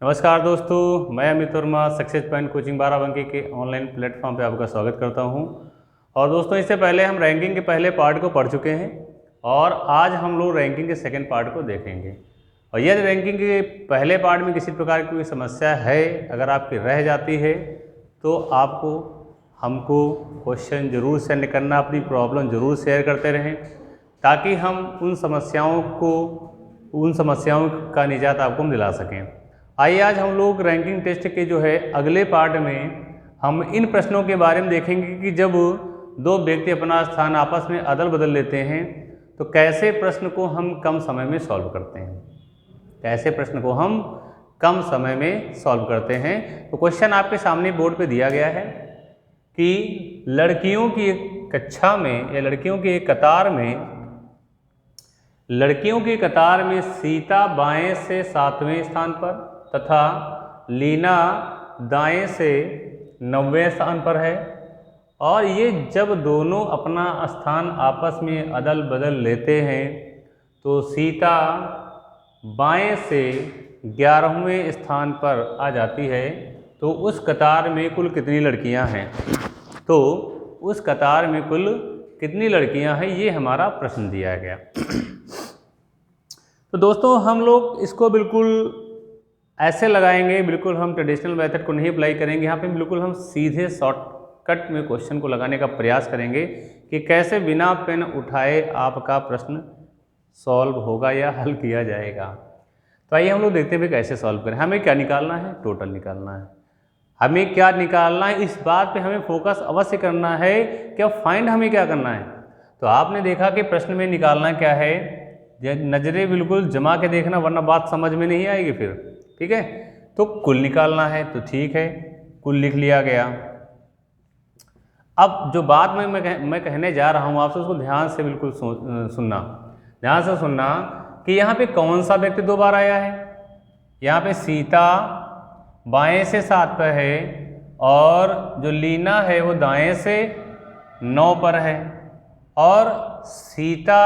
नमस्कार दोस्तों, मैं Amit Verma success point coaching Barabanki के ऑनलाइन प्लेटफॉर्म पे आपका स्वागत करता हूं। और दोस्तों, इससे पहले हम रैंकिंग के पहले पार्ट को पढ़ चुके हैं और आज हम लोग रैंकिंग के सेकंड पार्ट को देखेंगे। और यदि रैंकिंग के पहले पार्ट में किसी प्रकार की कोई समस्या है, अगर आपकी रह जाती है तो आपको हमको क्वेश्चन ज़रूर सेंड करना, अपनी प्रॉब्लम ज़रूर शेयर करते रहें ताकि हम उन समस्याओं का निजात आपको दिला सकें। आइए आज हम लोग रैंकिंग टेस्ट के जो है अगले पार्ट में हम इन प्रश्नों के बारे में देखेंगे कि जब दो व्यक्ति अपना स्थान आपस में अदल बदल लेते हैं तो कैसे प्रश्न को हम कम समय में सॉल्व करते हैं, कैसे प्रश्न को हम कम समय में सॉल्व करते हैं। तो क्वेश्चन आपके सामने बोर्ड पे दिया गया है कि लड़कियों की एक कक्षा में या लड़कियों की एक कतार में सीता बाएं से 7वें स्थान पर तथा लीना दाएं से 9वें स्थान पर है। और ये जब दोनों अपना स्थान आपस में अदल बदल लेते हैं तो सीता बाएं से 11वें स्थान पर आ जाती है। तो उस कतार में कुल कितनी लड़कियां हैं, तो उस कतार में कुल कितनी लड़कियां हैं, ये हमारा प्रश्न दिया गया। तो दोस्तों, हम लोग इसको बिल्कुल ऐसे लगाएंगे, बिल्कुल हम ट्रेडिशनल मेथड को नहीं अप्लाई करेंगे। यहाँ पे बिल्कुल हम सीधे शॉर्टकट में क्वेश्चन को लगाने का प्रयास करेंगे कि कैसे बिना पेन उठाए आपका प्रश्न सॉल्व होगा या हल किया जाएगा। तो आइए हम लोग देखते हैं कैसे सॉल्व करें। हमें क्या निकालना है, टोटल निकालना है। हमें क्या निकालना है, इस बात पे हमें फोकस अवश्य करना है कि अब फाइंड हमें क्या करना है। तो आपने देखा कि प्रश्न में निकालना क्या है, नज़रें बिल्कुल जमा के देखना वरना बात समझ में नहीं आएगी फिर, ठीक है। तो कुल निकालना है, तो ठीक है, कुल लिख लिया गया। अब जो बात मैं कहने जा रहा हूँ आपसे, उसको ध्यान से बिल्कुल सुनना, ध्यान से सुनना कि यहाँ पे कौन सा व्यक्ति 2 बार आया है। यहाँ पे सीता बाएं से 7 पर है और जो लीना है वो दाएं से 9 पर है। और सीता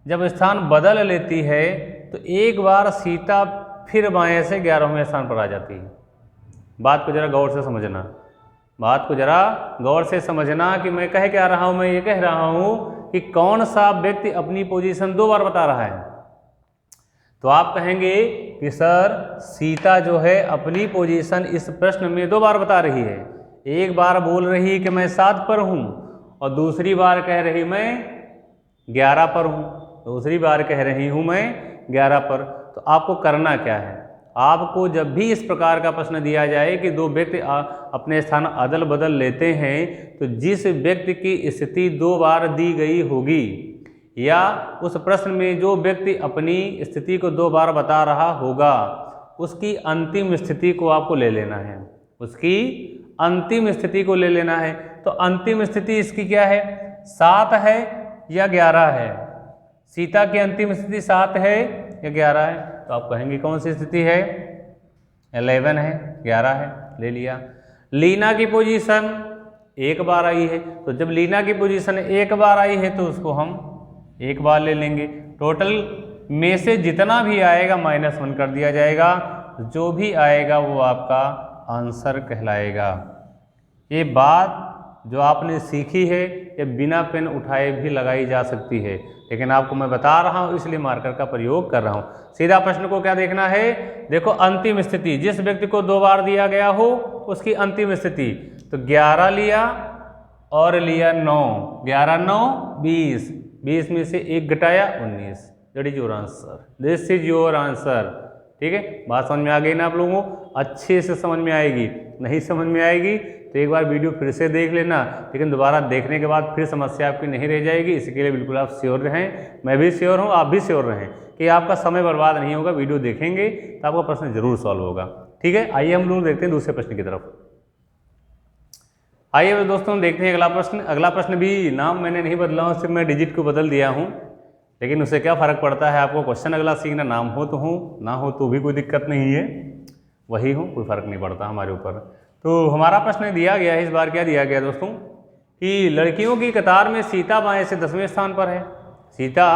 जब स्थान बदल लेती है तो एक बार सीता फिर बाएं से 11वें स्थान पर आ जाती है। बात को जरा गौर से समझना, बात को जरा गौर से समझना कि मैं कह क्या रहा हूँ। मैं ये कह रहा हूँ कि कौन सा व्यक्ति अपनी पोजीशन 2 बार बता रहा है। तो आप कहेंगे कि सर सीता जो है अपनी पोजीशन इस प्रश्न में 2 बार बता रही है। एक बार बोल रही कि मैं 7 पर हूँ और दूसरी बार कह रही मैं 11 पर हूँ, दूसरी बार कह रही हूँ मैं 11 पर। तो आपको करना क्या है, आपको जब भी इस प्रकार का प्रश्न दिया जाए कि 2 व्यक्ति अपने स्थान अदल बदल लेते हैं तो जिस व्यक्ति की स्थिति 2 बार दी गई होगी या उस प्रश्न में जो व्यक्ति अपनी स्थिति को 2 बार बता रहा होगा उसकी अंतिम स्थिति को आपको ले लेना है, उसकी अंतिम स्थिति को ले लेना है। तो अंतिम स्थिति इसकी क्या है, 7 है या 11 है। सीता की अंतिम स्थिति 7 है या 11 है। तो आप कहेंगे कौन सी स्थिति है, 11 है, 11 है, ले लिया। लीना की पोजीशन 1 बार आई है, तो जब लीना की पोजीशन 1 बार आई है तो उसको हम 1 बार ले लेंगे। टोटल में से जितना भी आएगा -1 कर दिया जाएगा, जो भी आएगा वो आपका आंसर कहलाएगा। ये बात जो आपने सीखी है ये बिना पेन उठाए भी लगाई जा सकती है, लेकिन आपको मैं बता रहा हूँ इसलिए मार्कर का प्रयोग कर रहा हूँ। सीधा प्रश्न को क्या देखना है, देखो अंतिम स्थिति, जिस व्यक्ति को 2 बार दिया गया हो उसकी अंतिम स्थिति। तो 11 लिया और लिया 9, 11 9 20, 20 में से 1 घटाया 19। That is your answer, this is your answer. ठीक है, बात समझ में आ गई ना आप लोगों को, अच्छे से समझ में आएगी। नहीं समझ में आएगी तो एक बार वीडियो फिर से देख लेना, लेकिन दोबारा देखने के बाद फिर समस्या आपकी नहीं रह जाएगी। इसके लिए बिल्कुल आप श्योर रहें, मैं भी श्योर हूँ, आप भी श्योर रहें कि आपका समय बर्बाद नहीं होगा। वीडियो देखेंगे तो आपका प्रश्न जरूर सॉल्व होगा। ठीक है, आइए हम लोग देखते हैं दूसरे प्रश्न की तरफ। आइए दोस्तों देखते हैं अगला प्रश्न। अगला प्रश्न भी नाम मैंने नहीं बदला हूँ, सिर्फ मैं डिजिट को बदल दिया हूँ, लेकिन उससे क्या फ़र्क पड़ता है आपको। क्वेश्चन अगला सीखना, नाम हो तो हूँ, ना हो तो भी कोई दिक्कत नहीं है, वही हूँ, कोई फ़र्क नहीं पड़ता हमारे ऊपर। तो हमारा प्रश्न दिया गया है, इस बार क्या दिया गया दोस्तों कि लड़कियों की कतार में सीता बाएं से 10वें स्थान पर है, सीता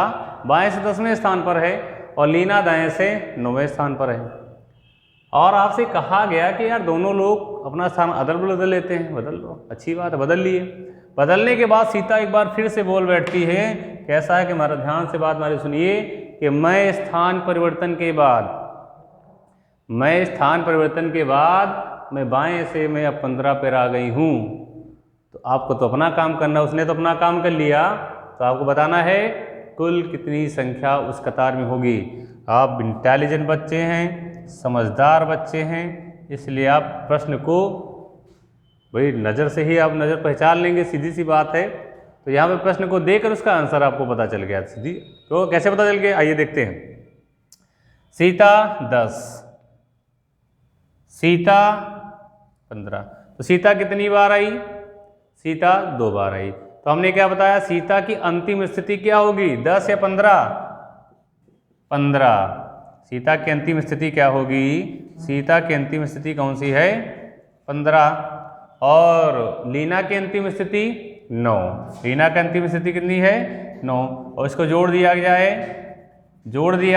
बाएं से 10वें स्थान पर है और लीना दाएं से 9वें स्थान पर है। और आपसे कहा गया कि यार दोनों लोग अपना स्थान अदल बदल लेते हैं, बदल लो, अच्छी बात है, बदल लिए। बदलने के बाद सीता एक बार फिर से बोल बैठती है, कैसा है कि हमारा ध्यान से बात हमारी सुनिए कि मैं स्थान परिवर्तन के बाद मैं बाएं से मैं अब 15 पर आ गई हूँ। तो आपको तो अपना काम करना, उसने तो अपना काम कर लिया, तो आपको बताना है कुल कितनी संख्या उस कतार में होगी। आप इंटेलिजेंट बच्चे हैं, समझदार बच्चे हैं, इसलिए आप प्रश्न को भाई नज़र से ही आप नज़र पहचान लेंगे, सीधी सी बात है। तो यहाँ पे प्रश्न को देकर उसका आंसर आपको पता चल गया सीधी। तो कैसे पता चल गया, आइए देखते हैं। सीता 10, सीता 15, तो सीता कितनी बार आई? सीता 2 बार आई। तो हमने क्या बताया, सीता की अंतिम स्थिति क्या होगी, 10 या 15? 15। सीता की अंतिम स्थिति क्या होगी? सीता की अंतिम स्थिति कौन सी है? 15। और लीना की अंतिम स्थिति 9। लीना की अंतिम स्थिति कितनी है? 9। और इसको जोड़ दिया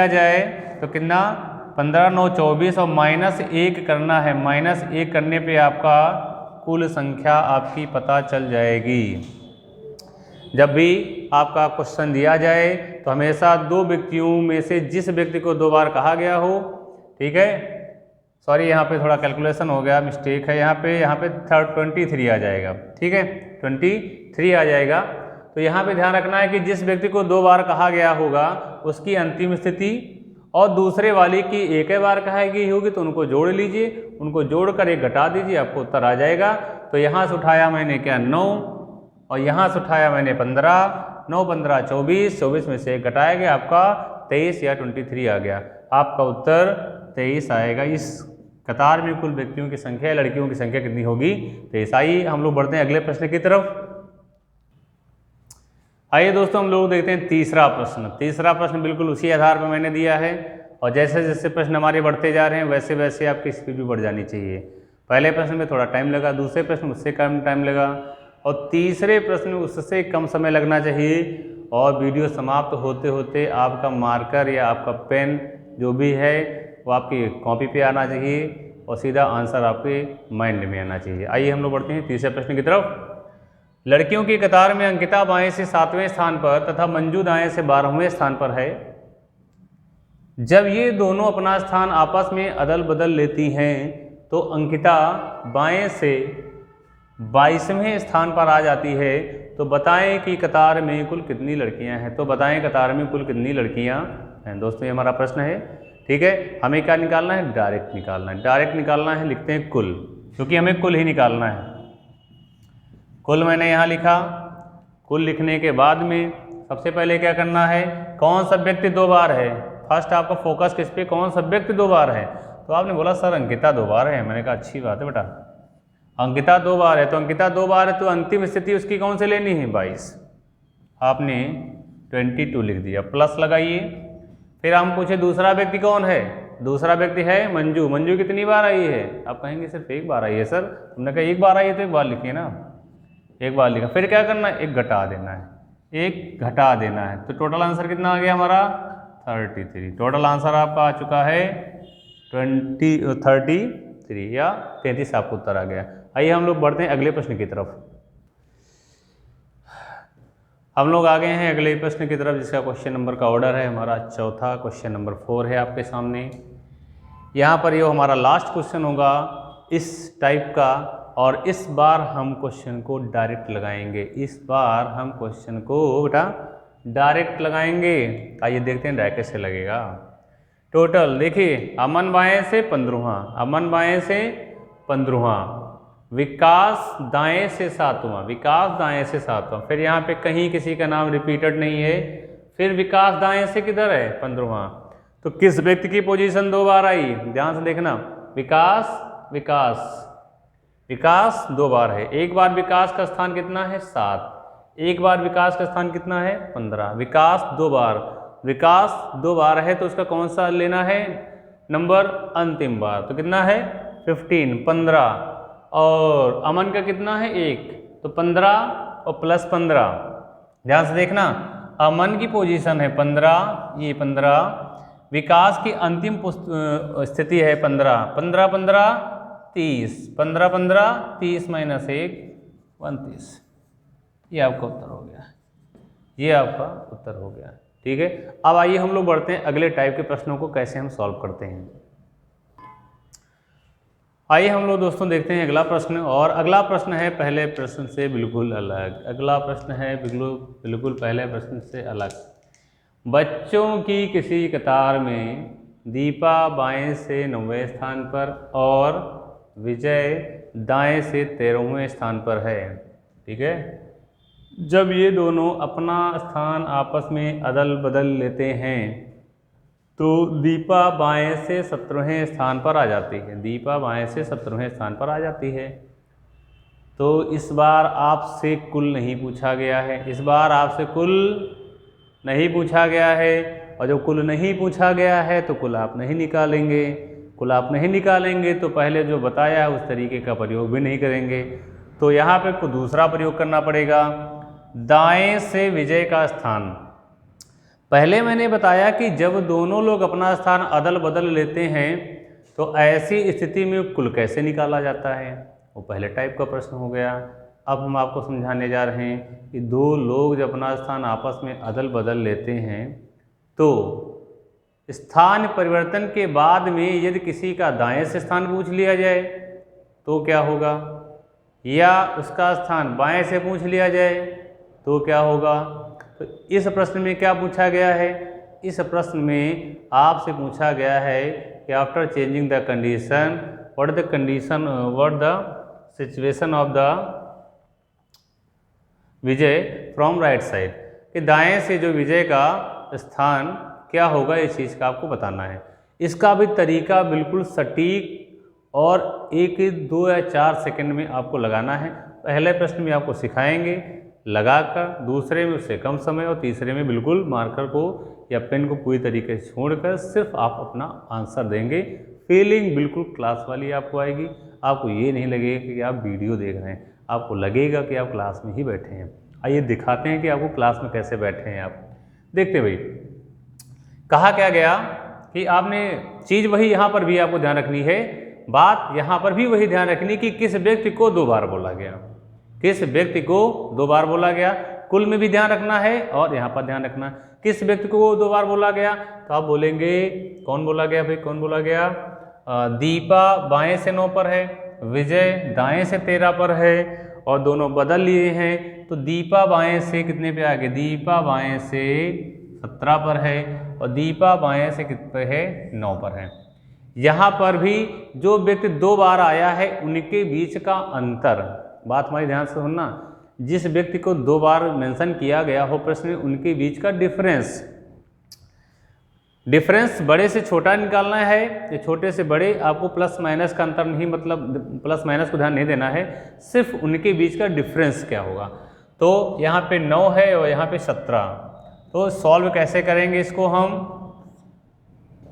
जाए तो कितना, 15 9 24 और -1 करना है। -1 करने पे आपका कुल संख्या आपकी पता चल जाएगी। जब भी आपका क्वेश्चन दिया जाए तो हमेशा 2 व्यक्तियों में से जिस व्यक्ति को 2 बार कहा गया हो, ठीक है, सॉरी यहाँ पे थोड़ा कैलकुलेशन हो गया, मिस्टेक है, यहाँ पे 23 आ जाएगा, ठीक है, 23 आ जाएगा। तो यहाँ पे ध्यान रखना है कि जिस व्यक्ति को 2 बार कहा गया होगा उसकी अंतिम स्थिति और दूसरे वाले की एक ही बार कहा गई होगी, तो उनको जोड़ लीजिए, उनको जोड़कर एक घटा दीजिए, आपको उत्तर आ जाएगा। तो यहाँ से उठाया मैंने क्या, 9, और यहाँ से उठाया मैंने 15, 9 15 24, 24 में से एक घटाया गया, आपका 23 या 23 आ गया। आपका उत्तर 23 आएगा। इस कतार में कुल व्यक्तियों की संख्या, लड़कियों की संख्या कितनी होगी? 23। आइए हम लोग बढ़ते हैं अगले प्रश्न की तरफ। आइए दोस्तों हम लोग देखते हैं तीसरा प्रश्न। तीसरा प्रश्न बिल्कुल उसी आधार पर मैंने दिया है, और जैसे जैसे प्रश्न हमारे बढ़ते जा रहे हैं वैसे वैसे आपकी स्पीड भी बढ़ जानी चाहिए। पहले प्रश्न में थोड़ा टाइम लगा, दूसरे प्रश्न में उससे कम टाइम लगा, और तीसरे प्रश्न में उससे कम समय लगना चाहिए। और वीडियो समाप्त होते होते आपका मार्कर या आपका पेन जो भी है वो आपकी कॉपी पे आना चाहिए और सीधा आंसर आपके माइंड में आना चाहिए। आइए हम लोग बढ़ते हैं तीसरे प्रश्न की तरफ। लड़कियों की कतार में अंकिता बाएं से 7वें स्थान पर तथा मंजू दाएं से 12वें स्थान पर है। जब ये दोनों अपना स्थान आपस में अदल बदल लेती हैं तो अंकिता बाएं से 22वें स्थान पर आ जाती है। तो बताएं कि कतार में कुल कितनी लड़कियां हैं। तो बताएं कतार में कुल कितनी लड़कियां हैं। दोस्तों ये हमारा प्रश्न है, ठीक है। हमें क्या निकालना है? डायरेक्ट निकालना है। डायरेक्ट निकालना है, लिखते हैं कुल, क्योंकि हमें कुल ही निकालना है। कुल मैंने यहाँ लिखा। कुल लिखने के बाद में सबसे पहले क्या करना है, कौन सा व्यक्ति 2 बार है। फर्स्ट आपका फोकस किस पे, कौन सा व्यक्ति 2 बार है। तो आपने बोला सर अंकिता 2 बार है। मैंने कहा अच्छी बात है बेटा, अंकिता 2 बार है। तो अंकिता 2 बार है तो अंतिम स्थिति उसकी कौन से लेनी है? 22। आपने 22 लिख दिया, प्लस लगाइए। फिर हम पूछे दूसरा व्यक्ति कौन है। दूसरा व्यक्ति है मंजू। मंजू कितनी बार आई है? आप कहेंगे सिर्फ 1 बार आई है सर। हमने कहा 1 बार आई है तो 1 बार लिखिए ना, 1 बार लिखा। फिर क्या करना है, 1 घटा देना है, 1 घटा देना है। तो टोटल आंसर कितना आ गया हमारा? 33। टोटल आंसर आपका आ चुका है 33 या 33 आपको उत्तर आ गया। आइए हम लोग बढ़ते हैं अगले प्रश्न की तरफ। हम लोग आ गए हैं अगले प्रश्न की तरफ, जिसका क्वेश्चन नंबर का ऑर्डर है हमारा चौथा। क्वेश्चन नंबर 4 है आपके सामने। यहाँ पर ये हमारा लास्ट क्वेश्चन होगा इस टाइप का, और इस बार हम क्वेश्चन को डायरेक्ट लगाएंगे। इस बार हम क्वेश्चन को बेटा डायरेक्ट लगाएंगे। आइए देखते हैं डायरेक्ट कैसे लगेगा। टोटल देखिए, अमन बाएं से 15वां, अमन बाएं से 15वां, विकास दाएं से 7वां, विकास दाएं से 7वां। फिर यहाँ पे कहीं किसी का नाम रिपीटेड नहीं है। फिर विकास दाएं से किधर है? 15वां। तो किस व्यक्ति की पोजीशन 2 बार आई? ध्यान से देखना, विकास विकास विकास 2 बार है। 1 बार विकास का स्थान कितना है? 7। 1 बार विकास का स्थान कितना है? 15। विकास 2 बार, विकास 2 बार है तो उसका कौन सा लेना है नंबर? अंतिम बार। तो कितना है? 15। और अमन का कितना है? 1। तो 15 और प्लस 15। ध्यान से देखना, अमन की पोजीशन है 15, ये 15, विकास की अंतिम स्थिति है 15, 15 15 30, 15 15 30 माइनस 1 29। ये आपका उत्तर हो गया, ये आपका उत्तर हो गया। ठीक है, अब आइए हम लोग बढ़ते हैं अगले टाइप के प्रश्नों को कैसे हम सॉल्व करते हैं। आइए हम लोग दोस्तों देखते हैं अगला प्रश्न, और अगला प्रश्न है पहले प्रश्न से बिल्कुल अलग। अगला प्रश्न है बिल्कुल पहले प्रश्न से अलग। बच्चों की किसी कतार में दीपा बाएं से 9वें स्थान पर और विजय दाएं से 13वें स्थान पर है। ठीक है, जब ये दोनों अपना स्थान आपस में अदल बदल लेते हैं तो दीपा बाएं से 17वें स्थान पर आ जाती है। दीपा बाएं से 17वें स्थान पर आ जाती है। तो इस बार आपसे कुल नहीं पूछा गया है, इस बार आपसे कुल नहीं पूछा गया है, और जब कुल नहीं पूछा गया है तो कुल आप नहीं निकालेंगे। कुल आप नहीं निकालेंगे तो पहले जो बताया है उस तरीके का प्रयोग भी नहीं करेंगे। तो यहाँ पे कुछ दूसरा प्रयोग करना पड़ेगा। दाएं से विजय का स्थान, पहले मैंने बताया कि जब दोनों लोग अपना स्थान अदल बदल लेते हैं तो ऐसी स्थिति में कुल कैसे निकाला जाता है, वो पहले टाइप का प्रश्न हो गया। अब हम आपको समझाने जा रहे हैं कि दो लोग जब अपना स्थान आपस में अदल बदल लेते हैं तो स्थान परिवर्तन के बाद में यदि किसी का दाएं से स्थान पूछ लिया जाए तो क्या होगा, या उसका स्थान बाएं से पूछ लिया जाए तो क्या होगा। तो इस प्रश्न में क्या पूछा गया है, इस प्रश्न में आपसे पूछा गया है कि after changing the condition what the condition what the situation of the Vijay from right side, कि दाएं से जो विजय का स्थान क्या होगा, इस चीज़ का आपको बताना है। इसका भी तरीका बिल्कुल सटीक और 1, 2 या 4 सेकंड में आपको लगाना है। पहले प्रश्न में आपको सिखाएंगे लगाकर, दूसरे में उससे कम समय, और तीसरे में बिल्कुल मार्कर को या पेन को पूरी तरीके से छोड़कर सिर्फ आप अपना आंसर देंगे। फीलिंग बिल्कुल क्लास वाली आपको आएगी। आपको ये नहीं लगेगा कि आप वीडियो देख रहे हैं, आपको लगेगा कि आप क्लास में ही बैठे हैं। आइए दिखाते हैं कि आपको क्लास में कैसे बैठे हैं आप। देखते भाई, कहा क्या गया कि आपने चीज़ वही यहाँ पर भी आपको ध्यान रखनी है, बात यहाँ पर भी वही ध्यान रखनी कि किस व्यक्ति को 2 बार बोला गया, किस व्यक्ति को 2 बार बोला गया। कुल में भी ध्यान रखना है और यहाँ पर ध्यान रखना, किस व्यक्ति को 2 बार बोला गया। तो आप बोलेंगे कौन बोला गया भाई, कौन बोला गया। दीपा बाएं से 9 पर है, विजय दाएं से 13 पर है, और दोनों बदल लिए हैं। तो दीपा बाएं से कितने पे आ गए, दीपा बाएं से 17 पर है, और दीपा बाएं से कितने पे है, 9 पर है। यहाँ पर भी जो व्यक्ति 2 बार आया है उनके बीच का अंतर, बात हमारी ध्यान से सुनना, जिस व्यक्ति को 2 बार मेंशन किया गया हो प्रश्न में, उनके बीच का डिफरेंस बड़े से छोटा निकालना है या छोटे से बड़े। आपको प्लस माइनस का अंतर नहीं, मतलब प्लस माइनस को ध्यान नहीं देना है, सिर्फ उनके बीच का डिफरेंस क्या होगा। तो यहाँ पे 9 है और यहाँ पे 17, तो सॉल्व कैसे करेंगे इसको हम।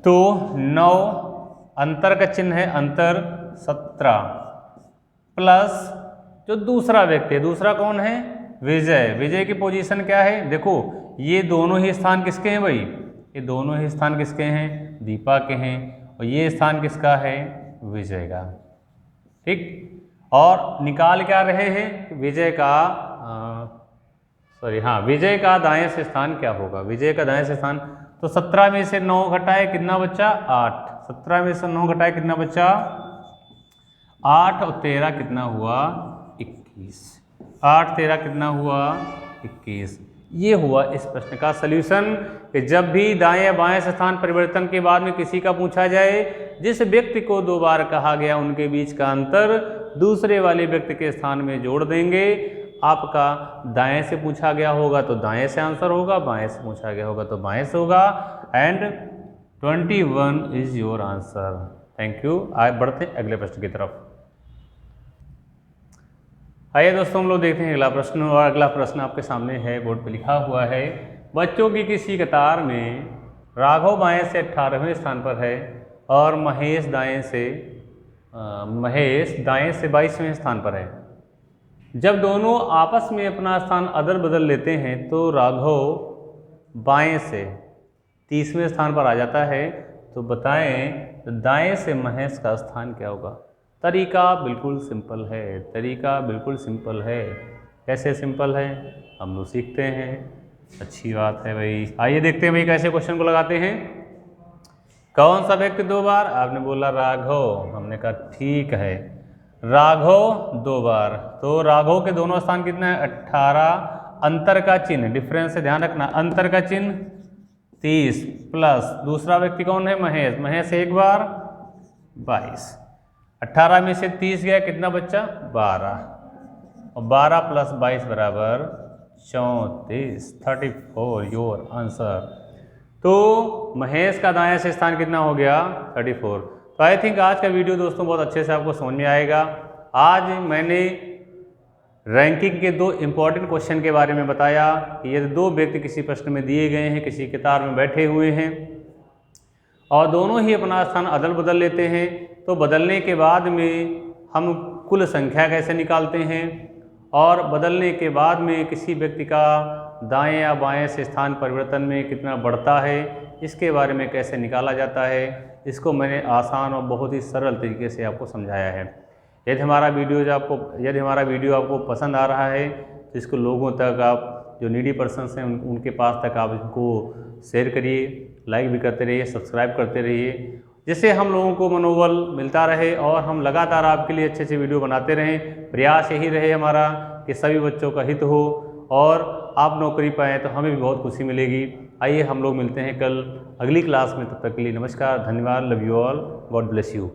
तो 9 अंतर का चिन्ह है, अंतर 17 प्लस जो दूसरा व्यक्ति है, दूसरा कौन है, विजय। विजय की पोजीशन क्या है, देखो ये दोनों ही स्थान किसके हैं भाई, ये दोनों ही स्थान किसके हैं, दीपा के हैं, और ये स्थान किसका है, विजय का। ठीक, और निकाल क्या रहे हैं, विजय का विजय का दाएं से स्थान क्या होगा, विजय का दाएं से स्थान। तो 17 में से 9 घटाए कितना बचा, 8। 17 में से 9 घटाए कितना बचा, 8, और 13 कितना हुआ, 21। 8 13 कितना हुआ, 21। ये हुआ इस प्रश्न का सल्यूशन, कि जब भी दाएं या बाएं से स्थान परिवर्तन के बाद में किसी का पूछा जाए, जिस व्यक्ति को 2 बार कहा गया उनके बीच का अंतर दूसरे वाले व्यक्ति के स्थान में जोड़ देंगे। आपका दाएं से पूछा गया होगा तो दाएं से आंसर होगा, बाएं से पूछा गया होगा तो बाएं से होगा, and 21 is your answer. Thank you. आगे बढ़ते हैं अगले प्रश्न की तरफ। आइए दोस्तों हम लोग देखते हैं अगला प्रश्न, और अगला प्रश्न आपके सामने है, बोर्ड पे लिखा हुआ है। बच्चों की किसी कतार में राघव बाएं से 18वें स्थान पर है और महेश दाएं से 22वें स्थान पर है। जब दोनों आपस में अपना स्थान अदल बदल लेते हैं तो राघव बाएं से 30वें स्थान पर आ जाता है, तो बताएं तो दाएं से महेश का स्थान क्या होगा। तरीका बिल्कुल सिंपल है, तरीका बिल्कुल सिंपल है। कैसे सिंपल है हम लोग सीखते हैं। अच्छी बात है भाई। आइए देखते हैं भाई कैसे क्वेश्चन को लगाते हैं। कौन सा व्यक्ति 2 बार, आपने बोला राघव, हमने कहा ठीक है राघव 2 बार। तो राघव के दोनों स्थान कितना है 18, अंतर का चिन्ह डिफरेंस से ध्यान रखना, अंतर का चिन्ह 30 प्लस दूसरा व्यक्ति कौन है महेश, महेश 1 बार 22, 18 में से 30 गया कितना बच्चा 12, और 12 प्लस 22 बराबर 34, 34 योर आंसर। तो महेश का दाएं से स्थान कितना हो गया 34। तो आई थिंक आज का वीडियो दोस्तों बहुत अच्छे से आपको समझ में आएगा। आज मैंने रैंकिंग के 2 इम्पॉर्टेंट क्वेश्चन के बारे में बताया कि यदि 2 व्यक्ति किसी प्रश्न में दिए गए हैं, किसी कतार में बैठे हुए हैं और दोनों ही अपना स्थान अदल बदल लेते हैं, तो बदलने के बाद में हम कुल संख्या कैसे निकालते हैं और बदलने के बाद में किसी व्यक्ति का दाएं या बाएं से स्थान परिवर्तन में कितना बढ़ता है, इसके बारे में कैसे निकाला जाता है, इसको मैंने आसान और बहुत ही सरल तरीके से आपको समझाया है। यदि हमारा वीडियो आपको पसंद आ रहा है तो इसको लोगों तक, आप जो नीडी पर्सन्स हैं उनके पास तक आप इसको शेयर करिए, लाइक भी करते रहिए, सब्सक्राइब करते रहिए, जिससे हम लोगों को मनोबल मिलता रहे और हम लगातार आपके लिए अच्छे अच्छे वीडियो बनाते रहें। प्रयास यही रहे हमारा कि सभी बच्चों का हित हो और आप नौकरी पाएँ, तो हमें भी बहुत खुशी मिलेगी। आइए हम लोग मिलते हैं कल अगली क्लास में, तब तक के लिए नमस्कार, धन्यवाद, love you all, God bless you.